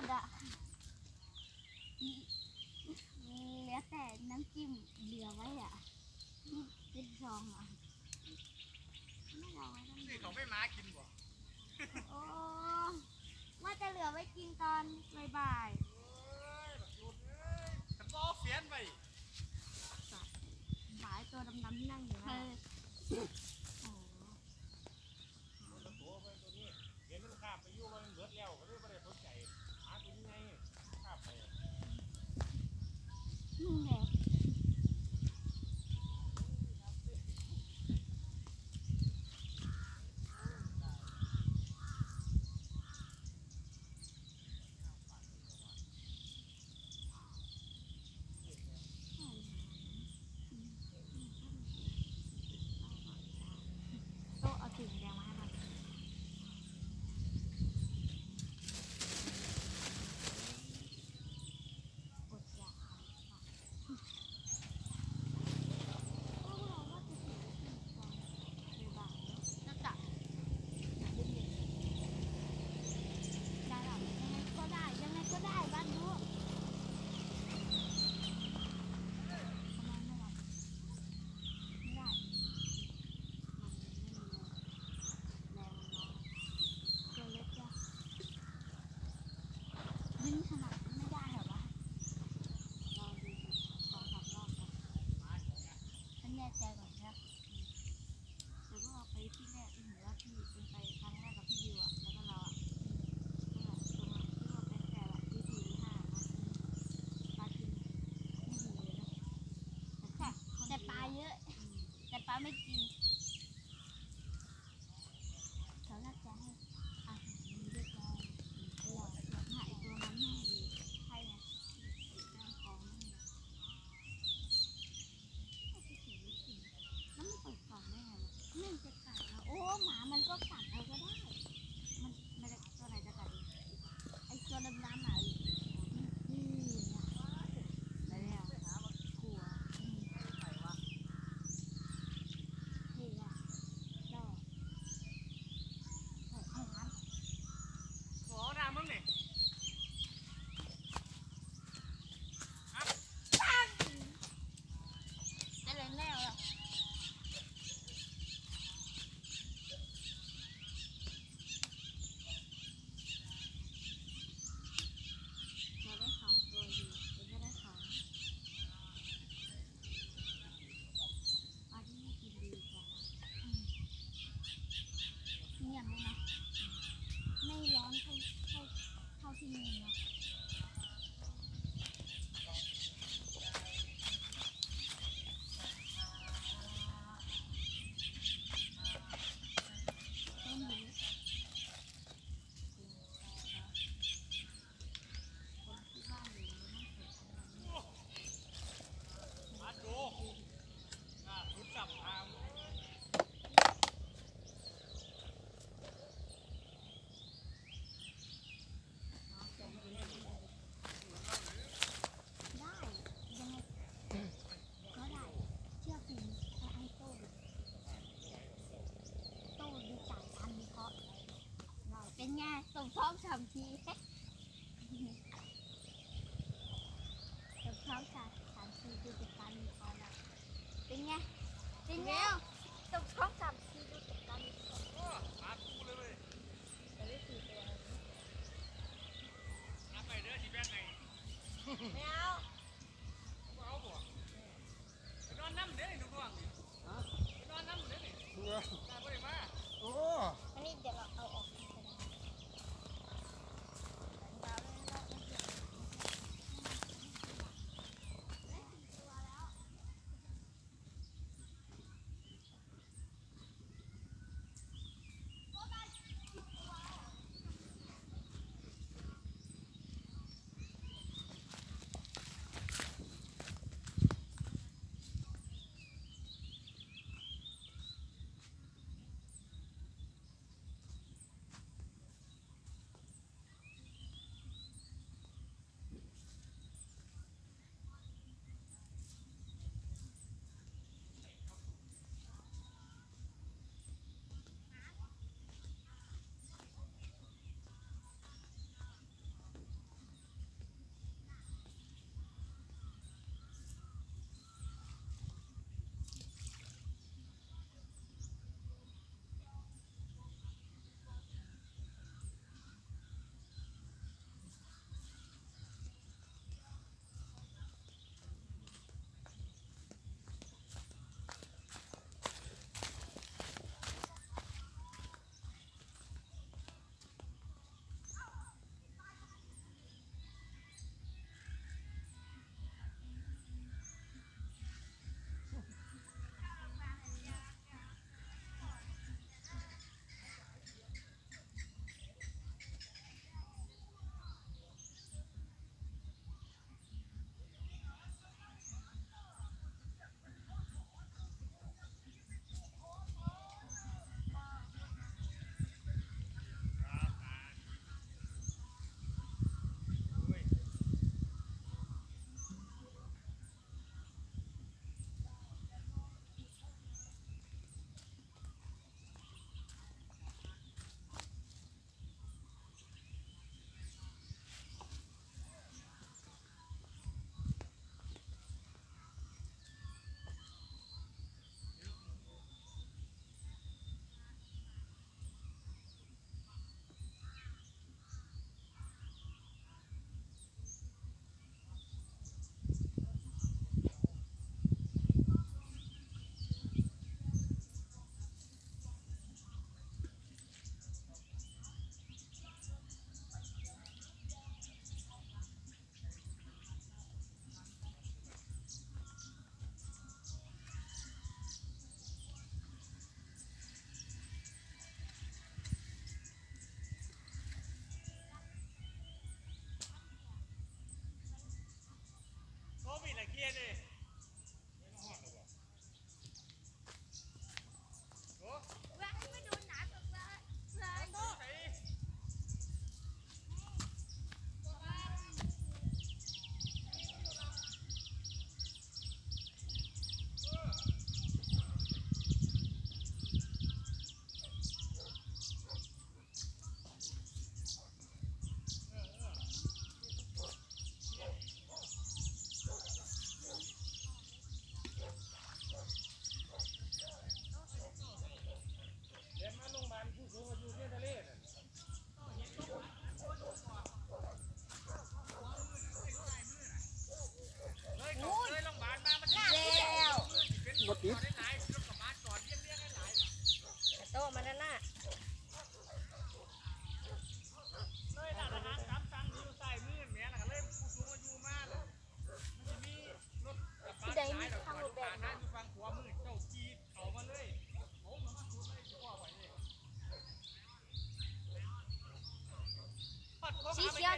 ดอ่ะเหลือแต่น้ำจิ้มเหลือไว้อ่ะเป็นซองอ่ะไม่เอาไว้ทั้งหม นี่ ด เขาไม่มากินบ่ โอ้ว่าจะเหลือไว้กินตอนบ่าย ฉันบอกเสียนไป ๆบ่ายตัวดำๆที่นั่งอยู่นะโอ้ ตัวไปตัวนี้เห็นมันข้าบไปอยู่มันเบิดแล้วก็เลยไม่ได้สนใจหาตัวนี้ไงข้าบไป นี่แหละโต๊ะเอาสิ่งแดงมาให้มันอดอยากค่ะพวกเราว่าจะถือสิ่งของบ่ายๆเนอะน่าจะเย็นๆได้หรอยังไงก็ได้ยังไงก็ได้บ้านดูทำไมไม่หลับไม่ได้มันไม่มีแรงมันน้อยตัวเล็กจ้ะวิ่งขนาดนี้ไม่ได้เหรอวะลองดูสองสามรอบก่อนฉันแน่ใจก่อนนะแต่ว่าไปที่แรกเห็นว่าพี่เป็นไปครั้งแรกกับพี่ดิวอ่ะแล้วก็เราอ่ะนั่นแหละตรงนั้นที่ว่าเป็นแฟร์อะที่สี่หรือห้าปลากินไม่ดีเลยนะแต่ปลาเยอะแต่ปลาไม่กินเขาน่าจะให้อาหารมันเรียบร้อยเราหายตัวนั้นแน่เลยใช่ไหมน้ำท้องนั่นแหละเอาไปถึงไม่ถึงแล้วมันเปิดกล่องได้ไงวะนึ่งจะกัดเราโอ้หมามันก็กัดเราก็ได้มันไม่ได้ตัวไหนจะกัดอีกไอ้ตัวดำๆอ่ะนี่นะแล้วกลัวนี่อ่ะก็ให้น้ำ ขอหน้ามึงนี่ ได้เลยแน่เลยเราได้สองตัวอยู่เราก็ได้สองปลาที่นี่กินดีกว่าเงียบเลยนะไม่ร้อนเท่าที่นี่เนาะต้นนี้คนที่บ้านอยู่ไม่ต้องเสียอะไรเนี่ย มาดูรุดจับทาง ได้ยังไงก็ได้เชื่อฟิล์มให้โต้ดูโต้ดูจ่ายการวิเคราะห์ได้เป็นไงส่งพร้อมสามทีส่งพร้อมสามทีดูจากการวิเคราะห์แล้วเป็นไงเป็นไงส่งพร้อมสามทีดูจากการวิเคราะห์ โอ้หาคู่เลยเว้ย จะได้สี่ตัว หาไปเด้อที่แบงไง ไม่เอา เอาบ่ไปนอนน้ำเด้อนี่น้องๆนี่ไปนอนน้ำเด้อนี่ตาบ่ได้มา อันนี้เดี๋ยวเราเอาออก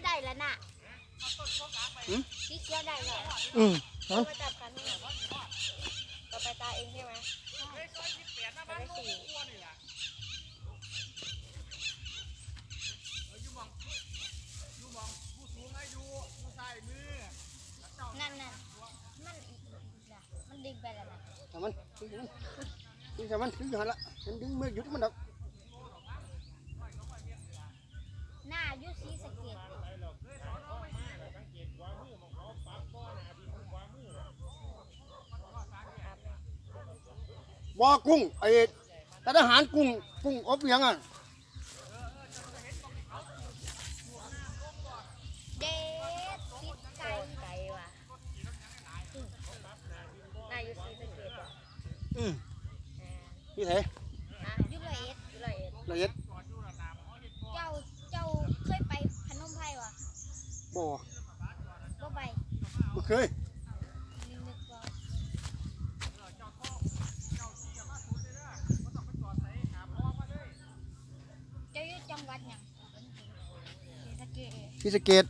ได้แล้วน่ะ หืม สีเขียวได้แล้ว นั่น มาจับกันให้ต่อไปตาเองใช่ไหม เฮ้ยซอย18มาบ้านโน้นกลัวนี่ล่ะอยู่มองผู้สูงอายุผู้ชายมือแล้วเจ้า นั่นมันอีกละมันดึงไปแล้วนะ แต่มันดึงแต่มันดึงหันละมันดึงไม่หยุดมันดอก หน้าอยุสีสะเกต บ่อกุ้งไอ้ทหารกุ้งอบยังอ่ะ เด็ดติดไก่ ไกลว่ะนายอยู่ซีสะเกตว่ะ พี่ไทย ยุละเอ็ด อยู่ไรเอ็ด ละเอียด เจ้าเคยไปพนมไพรวะ บ่ บ่ไป บ่เคย นึกว่าเจ้าอยู่จังหวัดหยังศรีสะเกษ พี่สะเกต